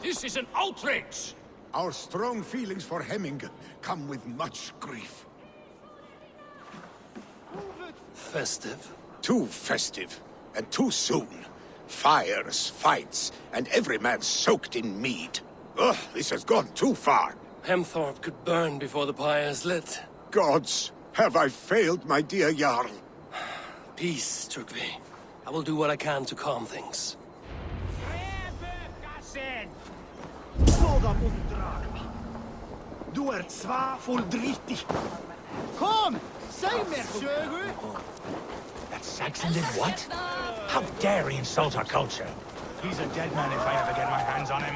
This is an outrage! Our strong feelings for Hemming come with much grief. Festive? Too festive, and too soon. Fires, fights, and every man soaked in mead. Ugh, this has gone too far. Hemthorpe could burn before the pyre's lit. Gods, have I failed my dear Jarl? Peace, Trygve. I will do what I can to calm things. Du zwafeldrietig. Kom, säg mer, Sjögu! That Saxon did what? How dare he insult our culture? He's a dead man if I ever get my hands on him.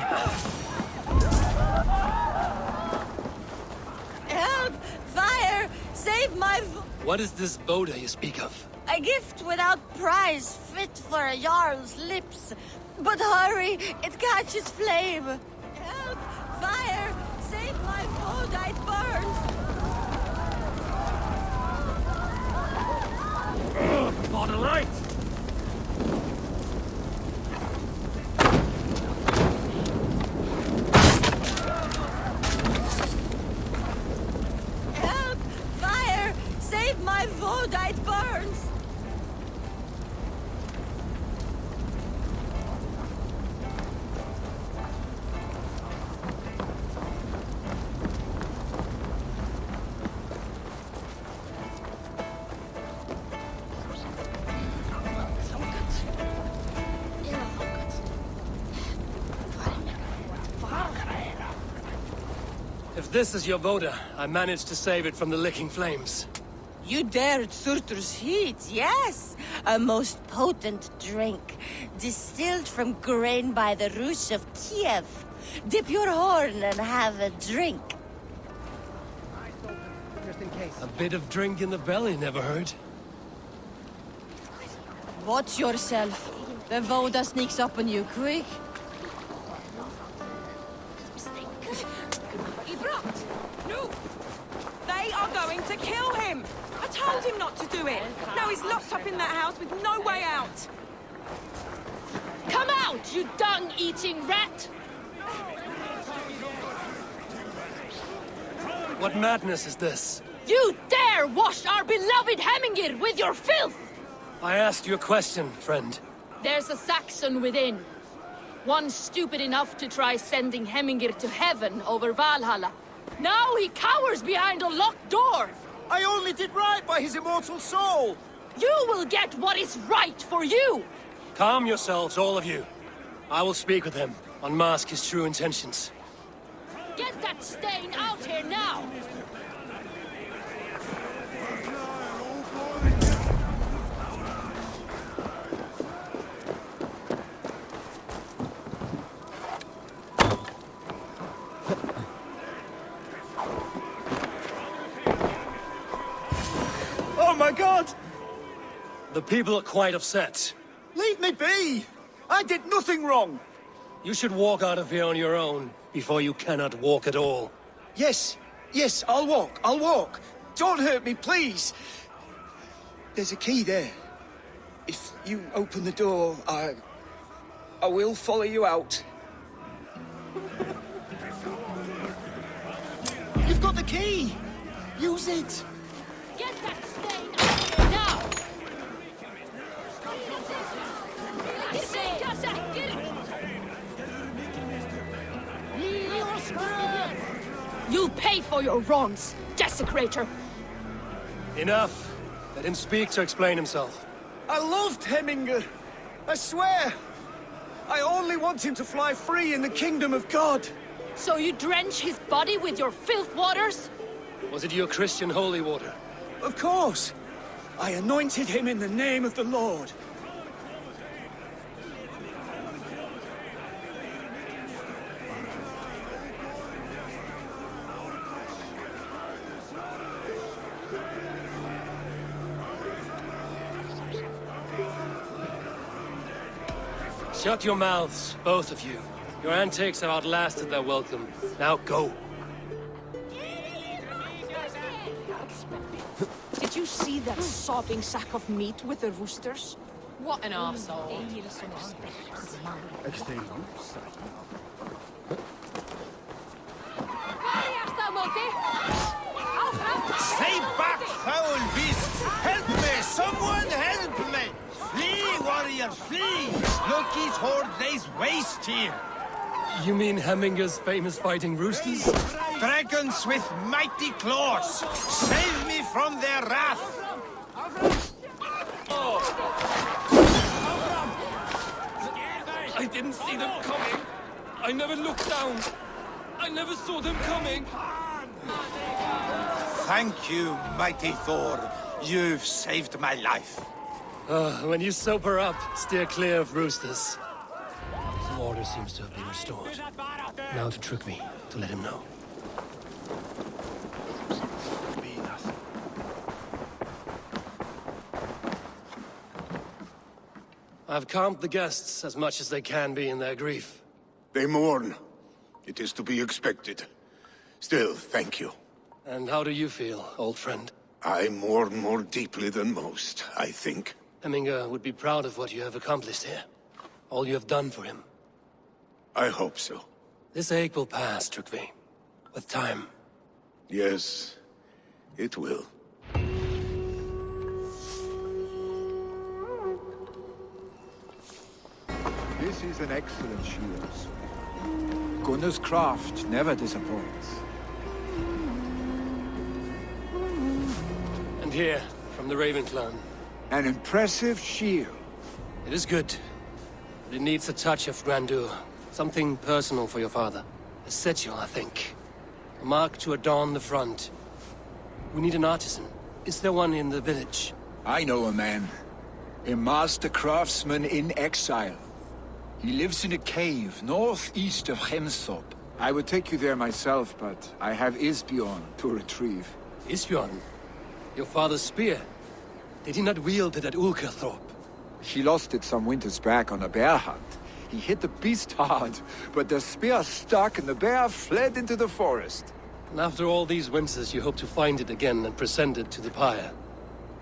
Help! Fire! Save my... What is this Boda you speak of? A gift without price, fit for a Jarl's lips. But hurry, it catches flame. Help! Fire! Save my food, it burns! Not a light! Help! Fire! Save my food, it burns! If this is your Boda, I managed to save it from the licking flames. You dared Surtur's heat, yes! A most potent drink, distilled from grain by the Rus of Kiev. Dip your horn and have a drink. A bit of drink in the belly never hurt. Watch yourself. The Voda sneaks up on you quick. No! They are going to kill him! I told him not to do it! Now he's locked up in that house with no way out! Come out, you dung-eating rat! What madness is this? You dare wash our beloved Hemmingir with your filth! I asked you a question, friend. There's a Saxon within. One stupid enough to try sending Hemmingir to heaven over Valhalla. Now he cowers behind a locked door! I only did right by his immortal soul! You will get what is right for you! Calm yourselves, all of you. I will speak with him, unmask his true intentions. Get that stain out here now! Oh my god! The people are quite upset. Leave me be! I did nothing wrong! You should walk out of here on your own, before you cannot walk at all. Yes, yes, I'll walk. Don't hurt me, please! There's a key there. If you open the door, I will follow you out. You've got the key! Use it! Get that stain out here now! You'll pay for your wrongs, desecrator! Enough. Let him speak to explain himself. I loved Hemminger. I swear. I only want him to fly free in the kingdom of God. So you drench his body with your filth waters? Was it your Christian holy water? Of course. I anointed him in the name of the Lord. Shut your mouths, both of you. Your antics have outlasted their welcome. Now go. Did you see that sopping sack of meat with the roosters? What an arsehole. Loki's horde lays waste here. You mean Hemminger's famous fighting roosters? Dragons with mighty claws. Save me from their wrath. I didn't see them coming. I never looked down. I never saw them coming. Thank you, mighty Thor. You've saved my life. When you sober up, steer clear of roosters. The order seems to have been restored. Now to Trygve, to let him know. I've calmed the guests as much as they can be in their grief. They mourn. It is to be expected. Still, thank you. And how do you feel, old friend? I mourn more deeply than most, I think. Hemminger would be proud of what you have accomplished here. All you have done for him. I hope so. This ache will pass, Trygve. With time. Yes, it will. This is an excellent shield. Gunnar's craft never disappoints. And here, from the Raven clan. An impressive shield. It is good. But it needs a touch of grandeur. Something personal for your father. A sigil, I think. A mark to adorn the front. We need an artisan. Is there one in the village? I know a man. A master craftsman in exile. He lives in a cave northeast of Hemthorpe. I would take you there myself, but I have Isbjorn to retrieve. Isbjorn? Your father's spear? Did he not wield it at Ulkerthorpe? He lost it some winters back on a bear hunt. He hit the beast hard, but the spear stuck and the bear fled into the forest. And after all these winters, you hope to find it again and present it to the pyre.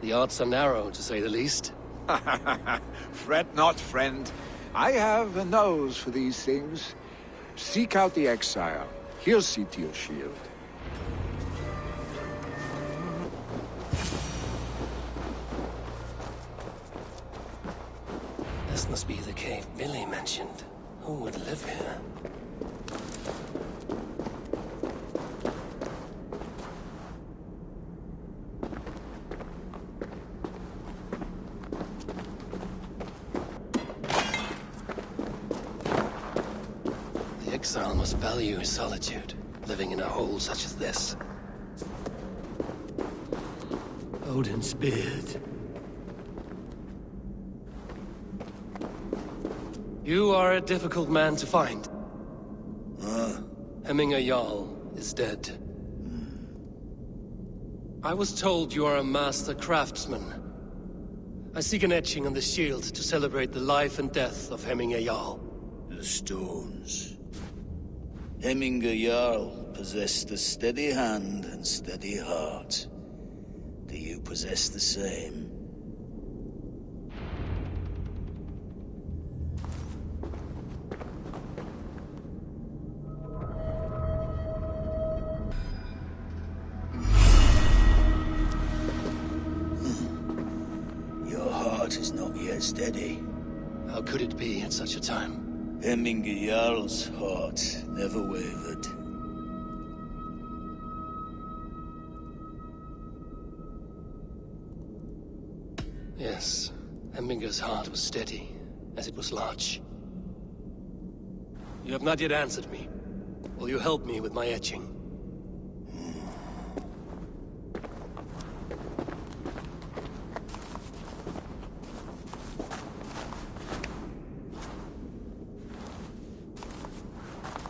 The odds are narrow, to say the least. Fret not, friend. I have a nose for these things. Seek out the exile. He'll see to your shield. This must be the cave Billy mentioned. Who would live here? The exile must value his solitude, living in a hole such as this. Odin's beard. You are a difficult man to find. Hemminger Jarl is dead. I was told you are a master craftsman. I seek an etching on the shield to celebrate the life and death of Hemminger Jarl. The stones. Hemminger Jarl possessed a steady hand and steady heart. Do you possess the same? Your heart is not yet steady. How could it be at such a time? Hemminger Jarl's heart never wavered. Yes, Hemminger's heart was steady, as it was large. You have not yet answered me. Will you help me with my etching?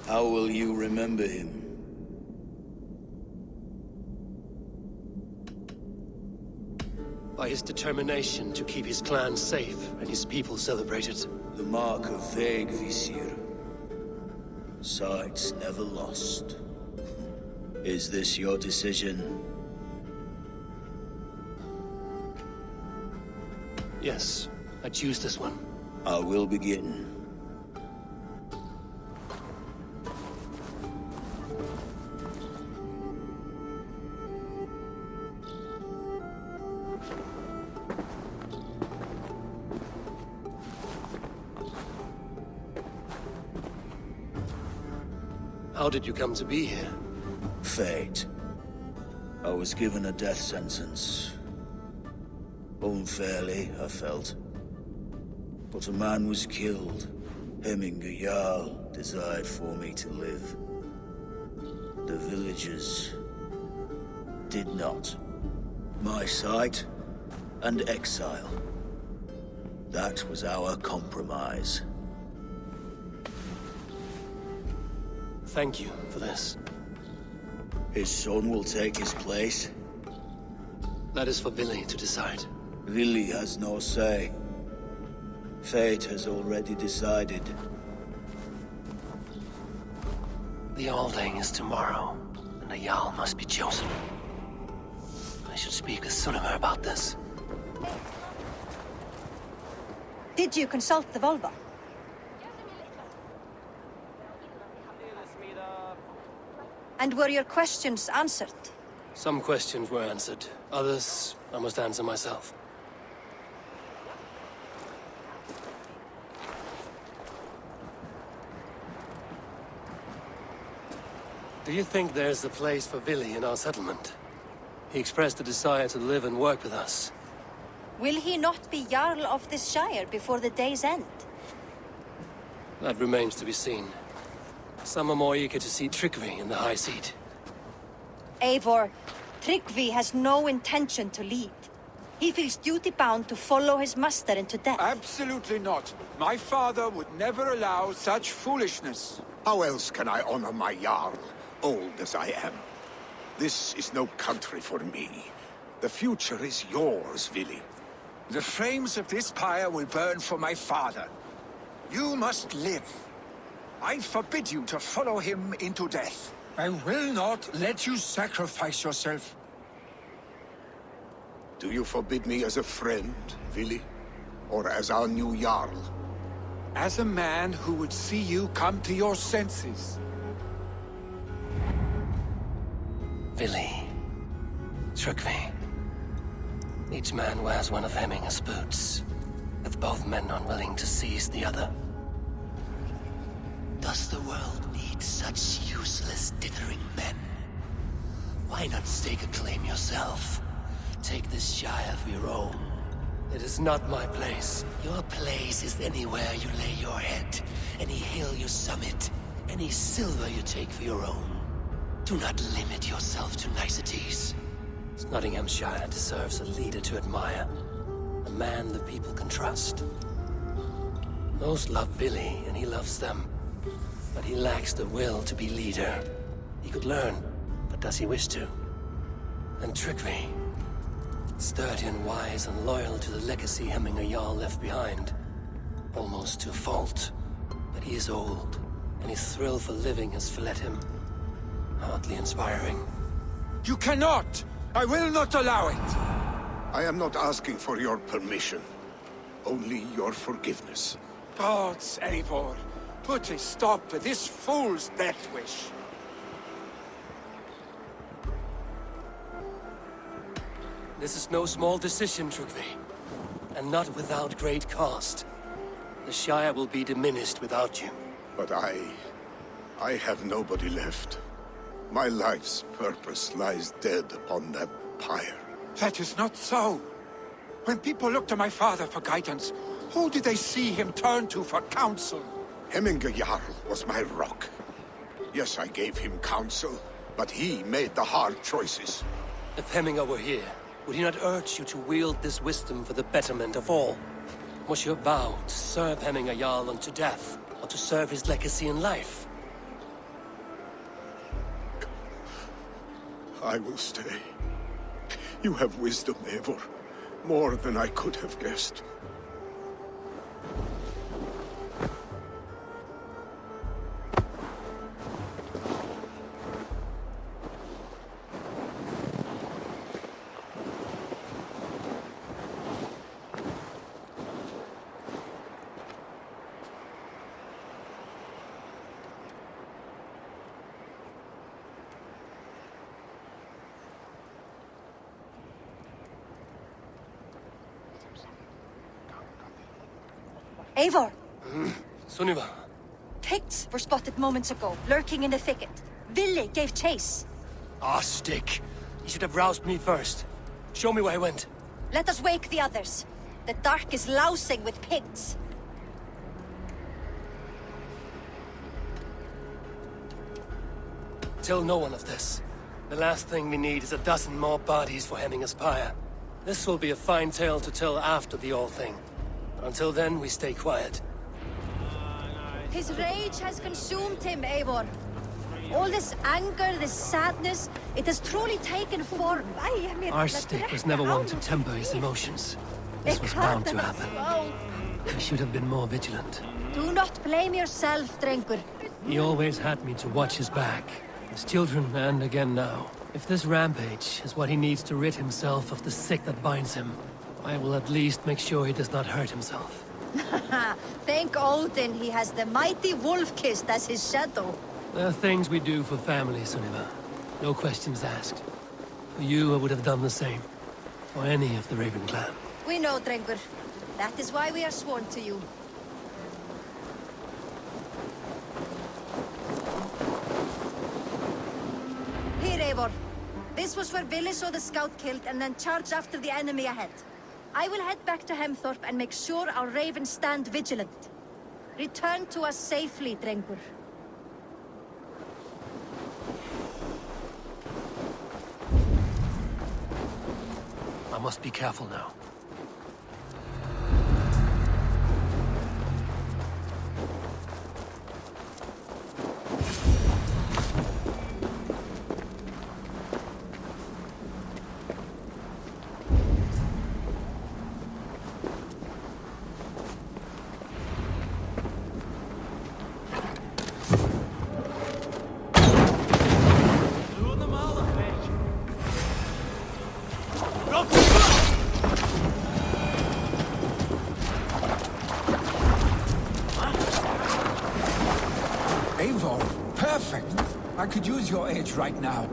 How will you remember him? By his determination to keep his clan safe and his people celebrated. The mark of Vegvisir. Sides never lost. Is this your decision? Yes, I choose this one. I will begin. How did you come to be here? Fate. I was given a death sentence. Unfairly, I felt. But a man was killed. Hemminger Jarl desired for me to live. The villagers did not. My sight and exile. That was our compromise. Thank you for this. His son will take his place. That is for Billy to decide. Vili has no say. Fate has already decided. The Alding is tomorrow, and a Jarl must be chosen. I should speak with Sunniva about this. Did you consult the Volva? And were your questions answered? Some questions were answered. Others, I must answer myself. Do you think there's a place for Vili in our settlement? He expressed a desire to live and work with us. Will he not be Jarl of this Shire before the day's end? That remains to be seen. Some are more eager to see Tryggvi in the high seat. Eivor, Tryggvi has no intention to lead. He feels duty-bound to follow his master into death. Absolutely not. My father would never allow such foolishness. How else can I honor my Jarl, old as I am? This is no country for me. The future is yours, Vili. The flames of this pyre will burn for my father. You must live. I forbid you to follow him into death. I will not let you sacrifice yourself. Do you forbid me as a friend, Vili? Or as our new Jarl? As a man who would see you come to your senses. Vili. Tryggvi. Each man wears one of Hemminger's boots, with both men unwilling to seize the other. Does the world need such useless, dithering men? Why not stake a claim yourself? Take this Shire for your own. It is not my place. Your place is anywhere you lay your head, any hill you summit, any silver you take for your own. Do not limit yourself to niceties. Nottinghamshire deserves a leader to admire, a man the people can trust. Most love Vili, and he loves them. But he lacks the will to be leader. He could learn, but does he wish to? And Tryggvi, sturdy and wise and loyal to the legacy Hemminger Jarl left behind. Almost to a fault. But he is old, and his thrill for living has fled him. Hardly inspiring. You cannot! I will not allow it! I am not asking for your permission. Only your forgiveness. Gods, Eivor, put a stop to this fool's death wish. This is no small decision, Tryggvi. And not without great cost. The Shire will be diminished without you. But I have nobody left. My life's purpose lies dead upon that pyre. That is not so. When people look to my father for guidance, who did they see him turn to for counsel? Hemminger Jarl was my rock. Yes, I gave him counsel, but he made the hard choices. If Hemminger were here, would he not urge you to wield this wisdom for the betterment of all? Was your vow to serve Hemminger Jarl unto death, or to serve his legacy in life? I will stay. You have wisdom, Eivor. More than I could have guessed. Eivor, Sunniva. Picts were spotted moments ago, lurking in the thicket. Ville gave chase. Ah, stick. You should have roused me first. Show me where he went. Let us wake the others. The dark is lousing with Picts. Tell no one of this. The last thing we need is a dozen more bodies for Hemminger's pyre. This will be a fine tale to tell after the all thing. But until then, we stay quiet. His rage has consumed him, Eivor. All this anger, this sadness, it has truly taken form. Our stick was never one to temper his emotions. This was bound to happen. I should have been more vigilant. Do not blame yourself, Drengur. He always had me to watch his back. His children, and again now. If this rampage is what he needs to rid himself of the sick that binds him, I will at least make sure he does not hurt himself. Thank Odin he has the mighty Wolf-Kissed as his shadow. There are things we do for family, Sunniva. No questions asked. For you, I would have done the same. For any of the Raven clan. We know, Drengur. That is why we are sworn to you. Here, Eivor. This was where Ville saw the scout killed and then charged after the enemy ahead. I will head back to Hemthorpe and make sure our ravens stand vigilant. Return to us safely, Drengur. I must be careful now. Eivor, perfect. I could use your aid right now.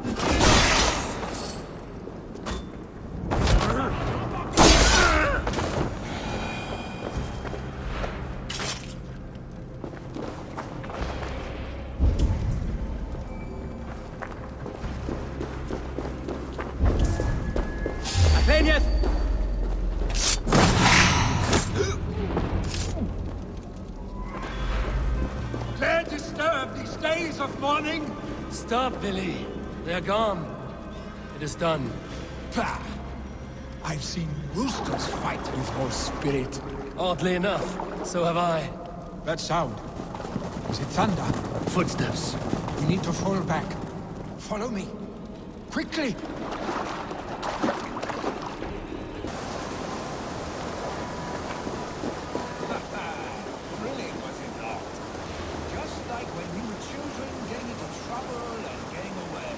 Dare disturb these days of mourning? Stop, Billy. They're gone. It is done. Pah! I've seen roosters fight with more spirit. Oddly enough, so have I. That sound. Is it thunder? Footsteps. We need to fall back. Follow me. Quickly! Thrilling, was it not? Just like when we were children, getting into trouble and getting away.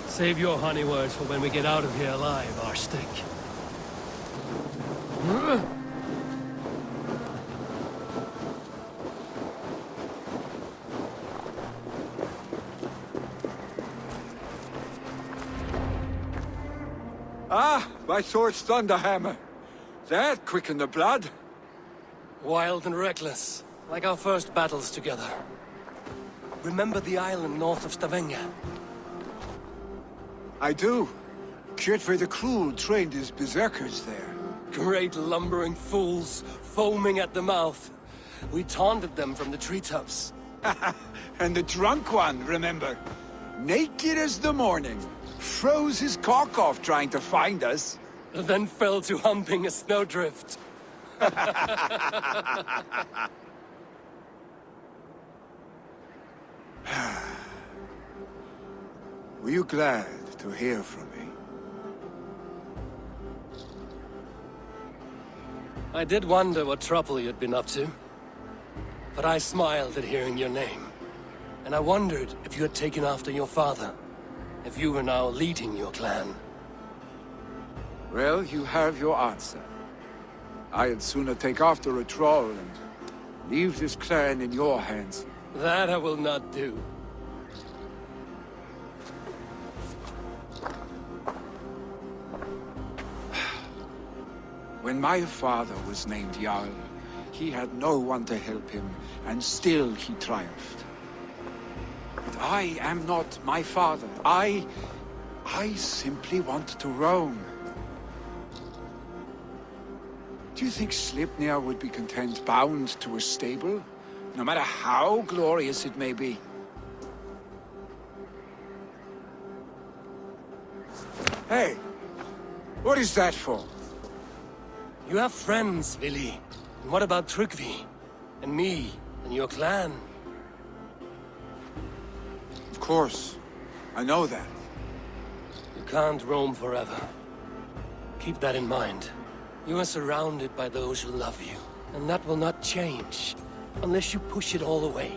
Save your honey words for when we get out of here alive, our stick. Ah, my sword's thunderhammer. That quickened the blood. Wild and reckless, like our first battles together. Remember the island north of Stavanger? I do. Kjotve the Cruel trained his berserkers there. Great lumbering fools, foaming at the mouth. We taunted them from the treetops. And the drunk one, remember? Naked as the morning. Froze his cock off trying to find us. Then fell to humping a snowdrift. Were you glad to hear from me? I did wonder what trouble you'd been up to. But I smiled at hearing your name. And I wondered if you had taken after your father. If you were now leading your clan. Well, you have your answer. I'd sooner take after a troll and leave this clan in your hands. That I will not do. When my father was named Jarl, He had no one to help him, and still he triumphed. But I am not my father. I simply want to roam. Do you think Sleipnir would be content bound to a stable? No matter how glorious it may be? Hey! What is that for? You have friends, Vili. And what about Tryggvi? And me? And your clan? Of course. I know that. You can't roam forever. Keep that in mind. You are surrounded by those who love you. And that will not change. Unless you push it all away.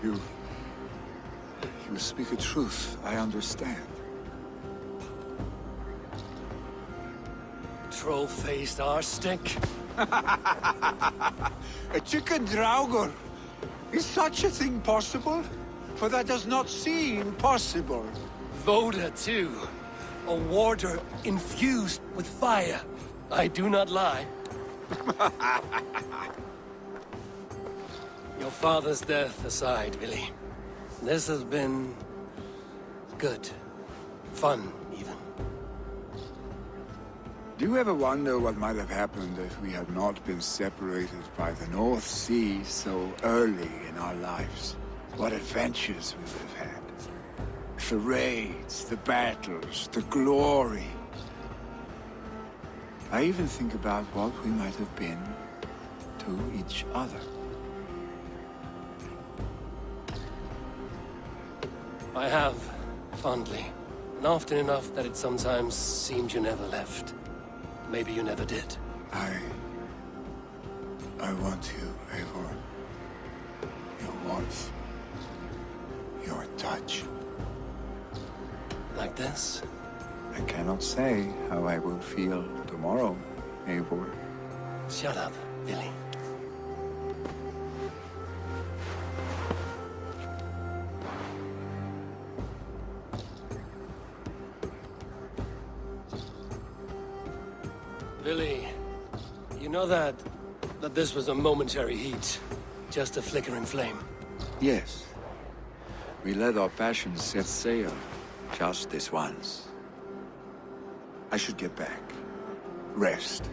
You speak a truth. I understand. Troll-faced arse-stick. A chicken draugr? Is such a thing possible? For that does not seem possible. Voda, too. A warder infused with fire. I do not lie. Your father's death aside, Vili. This has been... good. Fun, even. Do you ever wonder what might have happened if we had not been separated by the North Sea so early in our lives? What adventures we would have had. The raids, the battles, the glory. I even think about what we might have been to each other. I have, fondly. And often enough that it sometimes seemed you never left. Maybe you never did. I want you, Eivor. Your warmth. Your touch. Like this? I cannot say how I will feel tomorrow, Eivor. Shut up, Vili. Vili, you know that this was a momentary heat. Just a flickering flame. Yes. We let our passions set sail. Just this once. I should get back. Rest.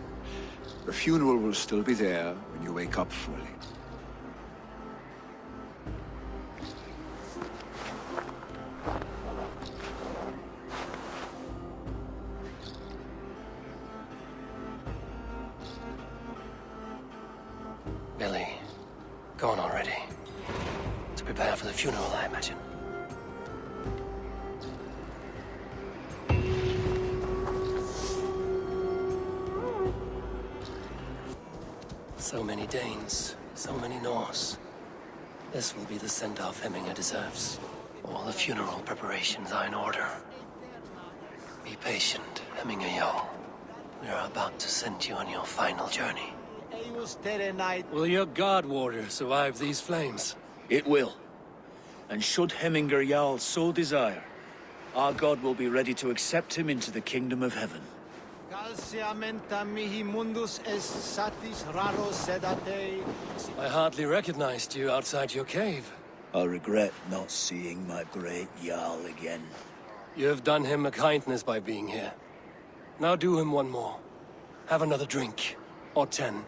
The funeral will still be there when you wake up fully. Billy, gone already. To prepare for the funeral, I imagine. So many Danes, so many Norse. This will be the send-off Hemminger deserves. All the funeral preparations are in order. Be patient, Hemminger Jarl. We are about to send you on your final journey. Will your guard warder survive these flames? It will. And should Hemminger Jarl so desire, our god will be ready to accept him into the kingdom of heaven. I hardly recognized you outside your cave. I regret not seeing my great Jarl again. You have done him a kindness by being here. Now do him one more. Have another drink. Or 10.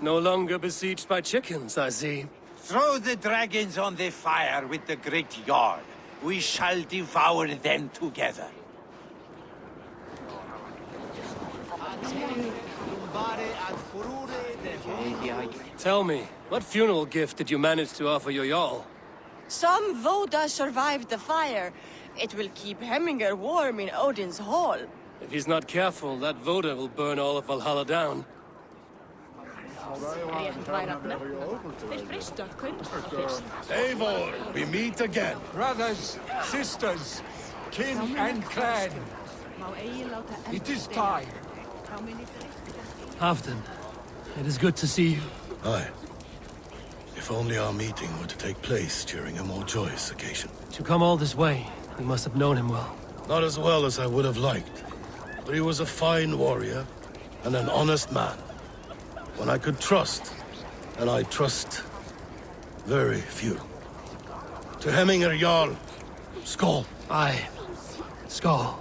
No longer besieged by chickens, I see. Throw the dragons on the fire with the great Jarl. We shall devour them together. Tell me, what funeral gift did you manage to offer your Jarl? Some Voda survived the fire. It will keep Hemminger warm in Odin's hall. If he's not careful, that Voda will burn all of Valhalla down. Eivor, we meet again. Brothers, sisters, kin and clan. It is time. Halfdan, it is good to see you. Aye. If only our meeting were to take place during a more joyous occasion. To come all this way, you must have known him well. Not as well as I would have liked. But he was a fine warrior and an honest man. One I could trust, and I trust very few. To Hemminger Jarl, Skål. Aye. Skål.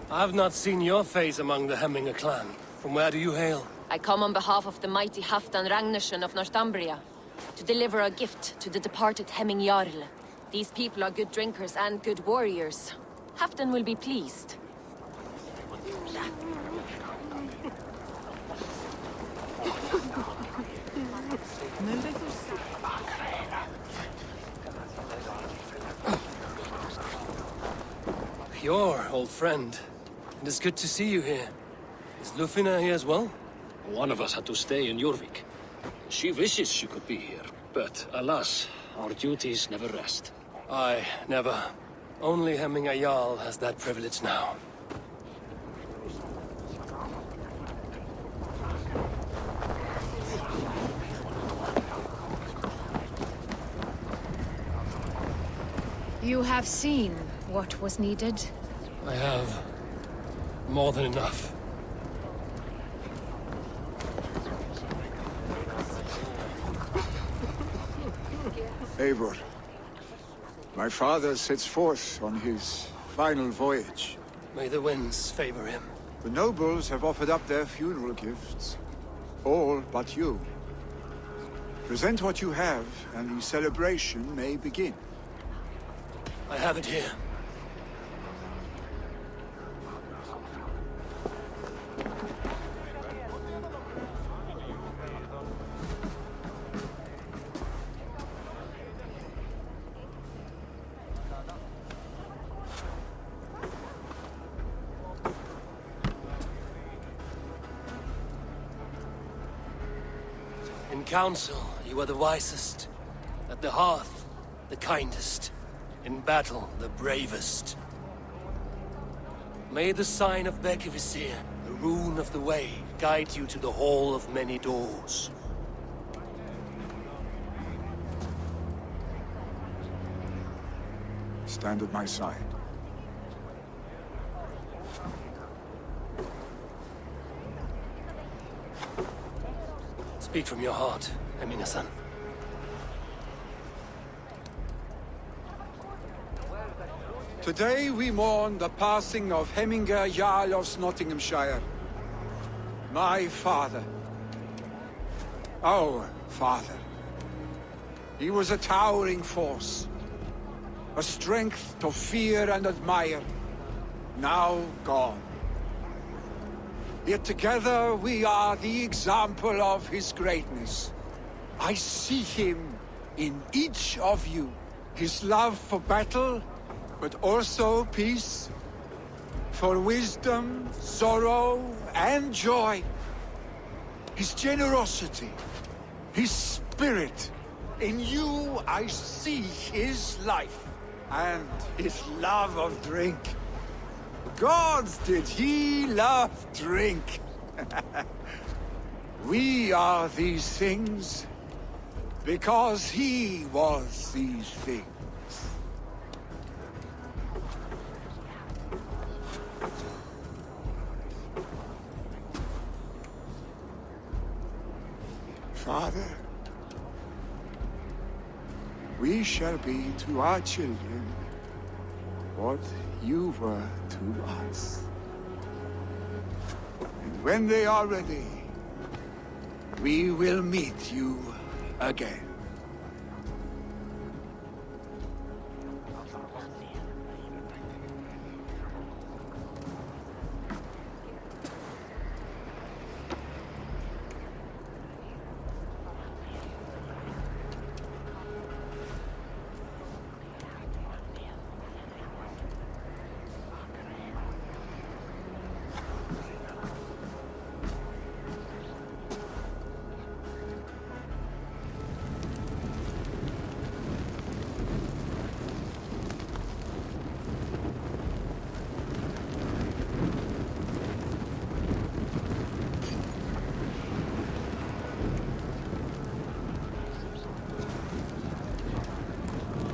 I've not seen your face among the Hemminger clan. From where do you hail? I come on behalf of the mighty Halfdan Ragnarsson of Northumbria to deliver a gift to the departed Hemming Jarl. These people are good drinkers and good warriors. Halfdan will be pleased. Your old friend. It is good to see you here. Is Lufina here as well? One of us had to stay in Jorvik. She wishes she could be here, but alas, our duties never rest. Aye, never. Only Hemminger Jarl has that privilege now. You have seen what was needed? I have. More than enough. Eivor, my father sets forth on his final voyage. May the winds favor him. The nobles have offered up their funeral gifts. All but you. Present what you have, and the celebration may begin. I have it here. In council, you are the wisest. At the hearth, the kindest. In battle, the bravest. May the sign of Bekivisir, the rune of the way, guide you to the Hall of Many Doors. Stand at my side. Speak from your heart, Hemminger-san. Today we mourn the passing of Hemminger Jarl of Nottinghamshire. My father. Our father. He was a towering force. A strength to fear and admire. Now gone. Yet together we are the example of his greatness. I see him in each of you. His love for battle, but also peace, for wisdom, sorrow, and joy. His generosity, his spirit. In you I see his life, and his love of drink. Gods, did he love drink! We are these things, because he was these things. Father, we shall be to our children what you were to us. And when they are ready, we will meet you again.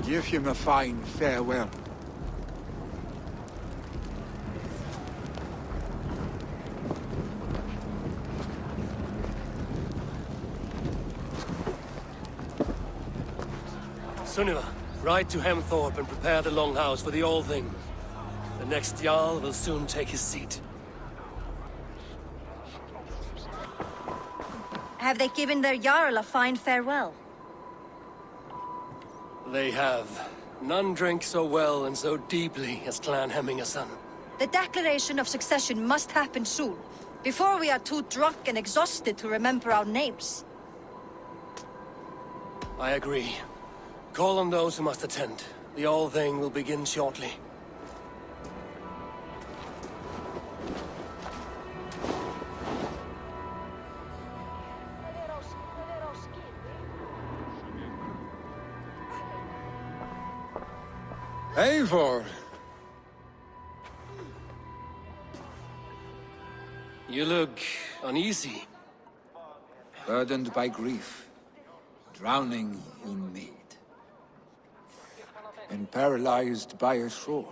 Give him a fine farewell. Sunniva, ride to Hemthorpe and prepare the Longhouse for the All Thing. The next Jarl will soon take his seat. Have they given their Jarl a fine farewell? They have. None drink so well and so deeply as Clan Hemmingerson. The declaration of succession must happen soon, before we are too drunk and exhausted to remember our names. I agree. Call on those who must attend. The All Thing will begin shortly. Eivor! You look uneasy. Burdened by grief, drowning in mead, and paralyzed by a sword.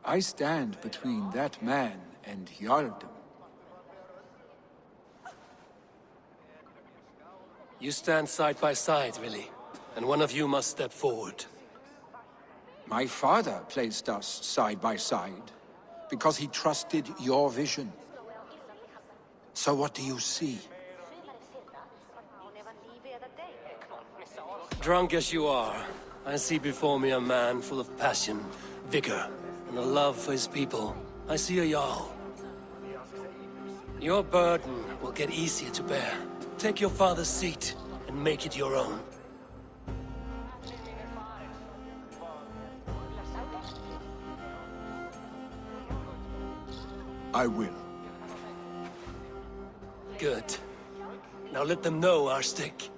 I stand between that man and Jarldom. You stand side by side, Willi, and one of you must step forward. My father placed us side by side, because he trusted your vision. So what do you see? Drunk as you are, I see before me a man full of passion, vigor, and a love for his people. I see a Jarl. Your burden will get easier to bear. Take your father's seat and make it your own. I will. Good. Now let them know our stick.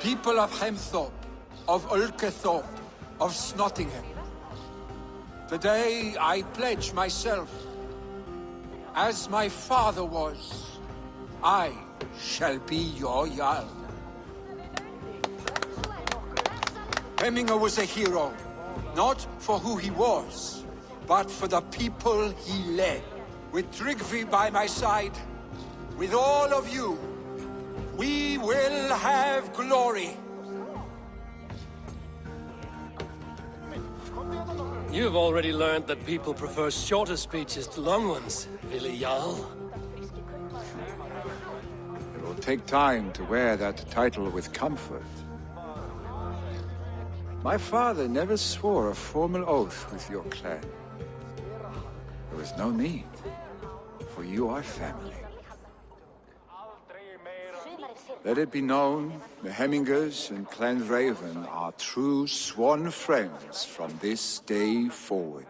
People of Hemthorpe, of Ulkethorpe, of Snottingham. Today I pledge myself. As my father was, I shall be your Jarl. Hemminger was a hero, not for who he was, but for the people he led. With Tryggvi by my side, with all of you, we will have glory. You've already learned that people prefer shorter speeches to long ones, Willi Jarl. It will take time to wear that title with comfort. My father never swore a formal oath with your clan. There was no need, for you are family. Let it be known, the Hemmingers and Clan Raven are true sworn friends from this day forward.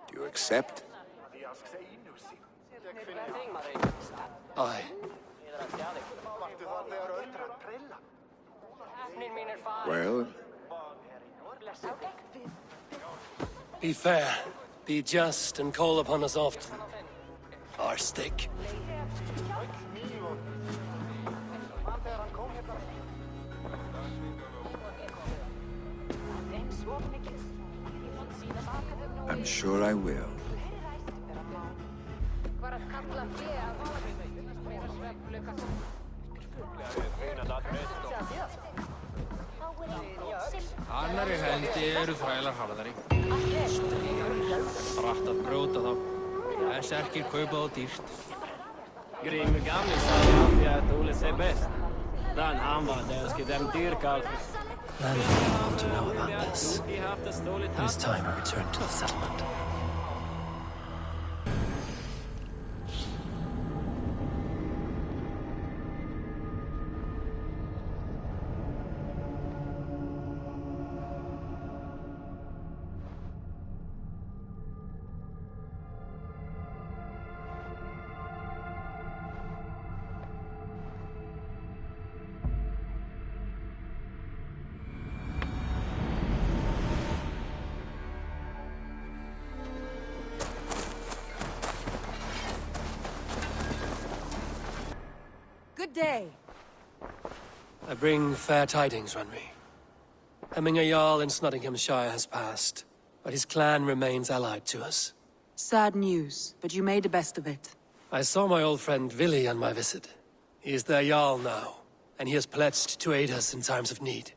Do you accept? Aye. Well? Be fair, be just, and call upon us often. Our stick. I'm sure I will. Annarri hendi eru þrælar harðari. Rætt að brjóta þá. Berserkir kaupa þá dýrt. Grímur gamli sagði alltid att Ole ser bäst. Den han var danske dem dyrkar. None of you want to know about this. It is time I return to the settlement. Good day. I bring fair tidings, Renry. Hemminger Jarl in Nottinghamshire has passed, but his clan remains allied to us. Sad news, but you made the best of it. I saw my old friend Willi on my visit. He is their Jarl now, and he has pledged to aid us in times of need.